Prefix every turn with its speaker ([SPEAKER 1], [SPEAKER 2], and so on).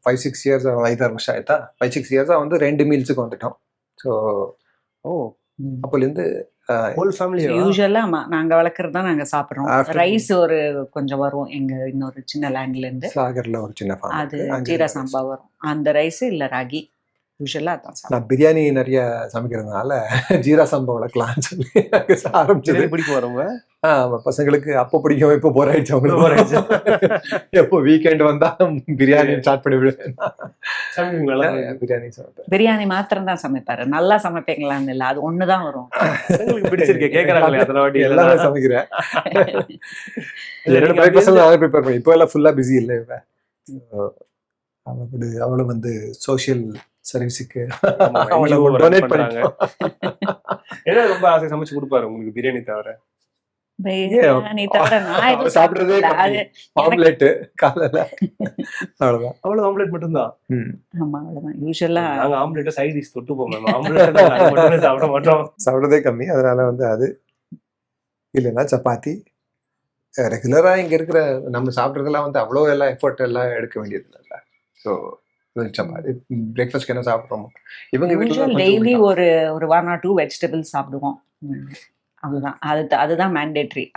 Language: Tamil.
[SPEAKER 1] 5-6 ಇಯರ್ಸ್ 5-6 ವರ್ಷ ಆಯ್ತಾ 5-6 ಇಯರ್ಸ್ வந்து 2 மீல்ஸுக்கு வந்துட்டோம். ஸோ அப்போலேருந்து
[SPEAKER 2] ஹோல் ஃபேமிலி
[SPEAKER 3] யூஸ்வலா நாங்க வளர்க்கறது தான் நாங்க சாப்பிடுறோம். ரைஸ் ஒரு கொஞ்சம் வரும் எங்க இன்னொரு சின்ன லேண்ட்ல இருந்து.
[SPEAKER 1] சாகர்ல ஒரு சின்ன ஃபார்ம்
[SPEAKER 3] அது ஜீரா சம்பா வரும். அந்த ரைஸ் இல்ல ராகி யூஸ்வலா அதான் சாப்பிடுறோம்.
[SPEAKER 1] நான் பிரியாணி நிறைய சமைக்கிறதுனால ஜீரா சம்பா வளர்க்கலாம்னு சொல்லி ஆரம்பிச்சது.
[SPEAKER 2] பிடிக்கும் வரவங்க
[SPEAKER 1] பசங்களுக்கு அப்போ பிடிக்கும், இப்போ போர் ஆயிடுச்சு அவங்களுக்கு. எப்போ வீக்கெண்ட் வந்தா பிரியாணி ஸ்டார்ட் பண்ணி விடுவேன். பிரியாணி சமைப்பேன்.
[SPEAKER 3] பிரியாணி மாத்திரம் தான் சமைப்பாரு. நல்லா சமைப்பீங்களான்னு இல்ல, அது ஒண்ணுதான் வரும்.
[SPEAKER 2] பிடிச்சிருக்கேன் கேக்குறாங்களே அத்தனை வாட்டி
[SPEAKER 1] எல்லாமே சமைக்கிறேன். என்னோட பிரேக்ஃபாஸ்ட் நானே ப்ரிப்பேர் பண்ணி இப்போ எல்லாம் ஃபுல்லா பிஸி இல்லை. அவளும் வந்து சோஷியல் சர்வீஸுக்கு டொனேட் பண்ணாங்க.
[SPEAKER 2] ஏன்னா ரொம்ப ஆசை சமைச்சு கொடுப்பாரு உங்களுக்கு பிரியாணி தவிர.
[SPEAKER 3] பிரியாணி தவிர நான்
[SPEAKER 1] சாப்பிடுறதே ஆம்லெட் காலையில அவ்வளவுதான்.
[SPEAKER 2] அவ்வளவு ஆம்லெட் மட்டும்தான்.
[SPEAKER 3] ஆமா அவ்வளவுதான். யூஸ்வலா
[SPEAKER 2] நாங்க ஆம்லெட் சைட் டிஷ் தொட்டு போவோம். ஆம்லெட் சாப்பிட மாட்டோம்.
[SPEAKER 1] சாப்பிடுறதே கம்மி. அதனால வந்து அது இல்லைன்னா சப்பாத்தி. ரெகுலரா இங்க இருக்கிற நம்ம சாப்பிட்றதெல்லாம் வந்து அவ்வளோ எல்லாம் எஃபர்ட் எல்லாம் எடுக்க வேண்டியது இல்லை. ஸோ சப்பாத்தி பிரேக்ஃபாஸ்ட் என்ன சாப்பிட்றோமோ இவங்க வீட்டில்
[SPEAKER 3] டெய்லி ஒரு 1 or 2 வெஜிடபிள்ஸ் சாப்பிடுவோம். அவ்வளவுதான். அதுதான் மேண்டேட்ரி.